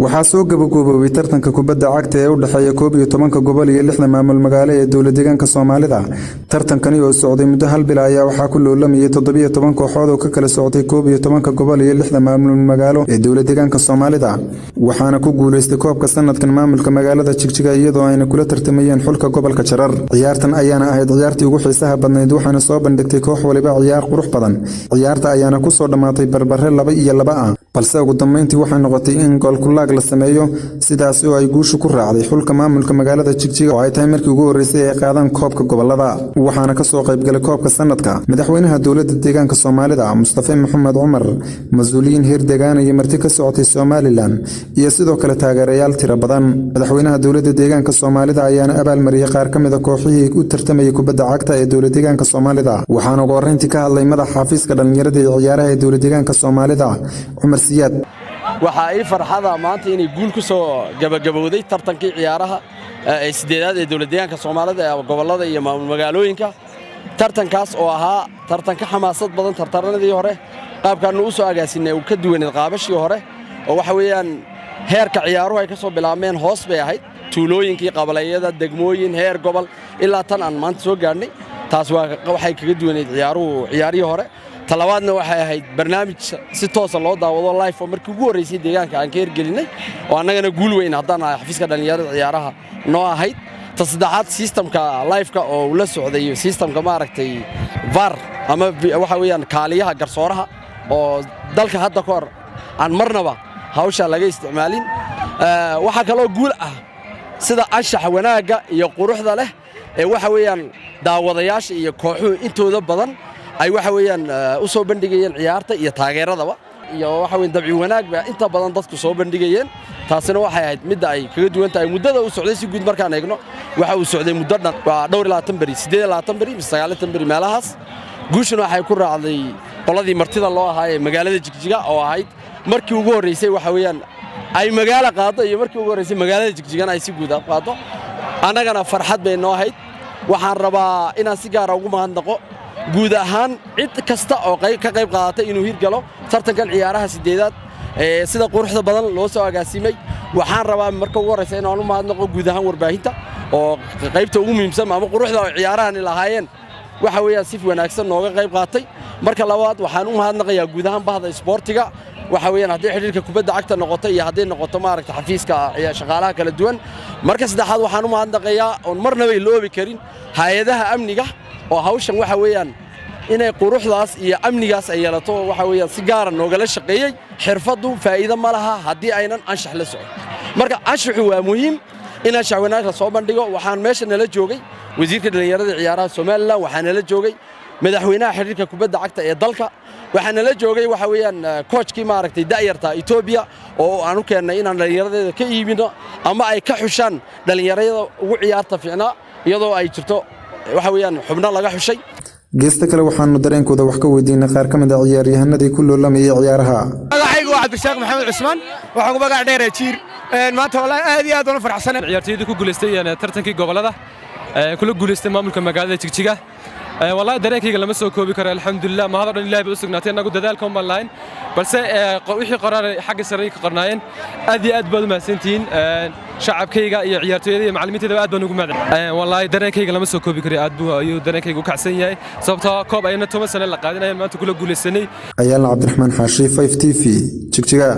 waxaa soo gabagaboobay tartanka kubadda cagta ee u dhaxeeya 11 gobol iyo 6 maamul magaalo ee dowlad deegaanka Soomaalida. Tartankani oo socday muddo hal bil ayaa waxaa ku loolamiyay 17 kooxood oo ka kala socday 11 gobol iyo 6 maamul magaalo ee dowlad deegaanka Soomaalida. Waxaana ku guuleystay koobka sanadkan maamulka magaalada Jigjiga iyadoo ayna kula tartamayeen xulka gobolka Jarar. Ciyaartan ayaana ahayd ciyaartii ugu xiisaha badnayd waxaana soo bandhigtay koox waliba ciyaar qurux badan. Ciyaarta ayaana ku soo dhamaatay barbare 2-2 ah, balse ugu dambeyntii waxay noqotay in gool kulaag la sameeyo sidaas oo ay guushu ku raacday xulka maamulka magaalada Jigjiga oo ay tahay markii ugu horeysay ee qaadan koobka gobolada. Waxaana ka soo qayb galay koobka sanadka madaxweynaha dowladda deegaanka Soomaalida Mustafa Maxamed Umar, mas'uuliyiin heer deegaan iyo marti ka socotay Somaliland iyo sidoo kale taageerayaal tiro badan. Madaxweynaha dowladda deegaanka Soomaalida ayaana abaal mariyay qaar ka mid ah kooxihii u tartamayay kubadda cagta ee dowladda deegaanka Soomaalida. Waxaana ugu horeyntii ka hadlay madaxa xafiiska dhalinyarada iyo ciyaaraha ee dowladda deegaanka Soomaalida Umar Siyaad. waxa ay farxada maanta inay guul ku soo gabagabowday tartankii ciyaaraha ee sideedaad ee dowladda deegaanka Soomaalida ee gobolada iyo maamul magaalooyinka. tartankaas oo ahaa tartan ka xamaasad badan tartanadii hore, qaabkan uu soo agaasinay uu ka duwaneed qaabashii hore oo waxa weeyaan heerka ciyaaruhu ay ka soo bilaabmeen hoos bay ahayd, tuulooyinkii qabalayada degmooyin heer gobol ilaa tan aan maanta soo gaarnay. taas waxay kaga duwaneed ciyaarihii hore. talabaadna waxay ahayd barnaamij si toos ah loo daawado live oo markii ugu horeysay deegaanka aan ka hirgelinay oo annagana guul weyn haddaan xafiiska dhalinyarada ciyaaraha noo ahayd. saddexaad systemka live-ka oo la socday systemka maaragtay VAR ama waxa weeyaan kaaliyaha garsooraha oo dalka hadda ka hor aan marnaba hawsha laga isticmaalin. waxa kale oo guul ah sida anshaxa wanaaga iyo quruxda leh ee waxa weeyaan daawadayaasha iyo kooxuhu intooda badan ay waxa weeyaan u soo bandhigayeen ciyaarta iyo taageeradaba iyo waxa weeyaan dabci wanaag ba inta badan dadku soo bandhigayeen. taasina waxay ahayd mid ay kaga duwan tahay muddada uu socday si guud markaan eegno waxa uu socday muddo dhan waa 22 bari 28 bari 29 bari meelahaas. guushuna waxay ku raacday qoladii martida loo ahaa ee magaalada Jigjiga oo ahayd markii ugu horeysay waxa weeyaan ay magaalo qaado iyo markii ugu horeysay magaalada Jigjiga ay si guud ah qaado. annagana farxad bay noo ahayd. waxaan rabaa inaan si gaar ah ugu mahadnaqo guud ahaan cid kasta oo ka qayb qaadatay inuu hirgalo tartankan ciyaaraha sideedaad ee sida quruxda badan loo soo agaasimay. waxaan rabaa marka ugu horeysa inaan u mahadnaqo guud ahaan warbaahinta oo qaybta ugu muhiimsan ama quruxda ciyaarahan lahaayeen waxa weeyaan si wanaagsan nooga qayb qaatay. marka labaad waxaan u mahadnaqayaa guud ahaan bahda isboortiga waxa weeyaan haddii xiriirka kubadda cagta noqoto iyo haddii noqoto maaragtay xafiiska shaqaalaha kala duwan. marka saddexaad waxaan u mahadnaqayaa oon marnaba iloobi karin hay'adaha amniga oo hawshan waxa weeyaan inay quruxdaas iyo amnigaas ay yeelato waxa weeyaan si gaar ah noogala shaqeeyay. xirfadu faa'iido ma laha haddii aynan anshax la socon. marka anshaxu waa muhiim in anshax wanaag la soo bandhigo. waxaan meesha nala joogay wasiirka dhalinyarada ciyaaraha Somaliland, waxaan nala joogay madaxweynaha xiriirka kubadda cagta ee dalka, waxaan nala joogay waxa weeyaan coachkii maaragtay da'yarta Ethiopia oo aan u keenay inaan dhalinyaradeeda ka iibino ama ay ka xushaan dhalinyarada ugu ciyaarta fiicnaa iyadoo ay jirto waxa weeyaan xubno laga xushay. geesta kale waxaanu dareenkooda wax ka weydiinay qaar ka mid ah ciyaaryahanadii ku loolamiyay ciyaaraha. magacaygu waa Cabdishaaq Maxamed Cusmaan, waxaan ku magac dheeraa Jiir. maanta wallahi aad iyo aad u faraxsanahay ciyaartoydii ku guuleystay tartankii gobolada kula guuleystay maamulka magaalada Jigjiga. wallahi dareenkayga lama soo koobi karo. alxamdulillah ma hadan ilaahay u sugnaatay anagu dadaalka ma lahayn balse wixii qoraar xagga sare ka qornaayeen aad iyo aad baad u mahadsantiin shacabkayga iyo ciyaartoyda iyo macallimiinta aad baan ugu mahadcelinayaa. wallahi dareenkayga lama soo koobi karo. aad buu ayuu dareenkayga u kacsan yahay sababtoo koob ayna 10 sano la qaadinayeen maanta kula guuleysanay. Ayaal Cabdiraxmaan Xaashi 5TV Jigjiga.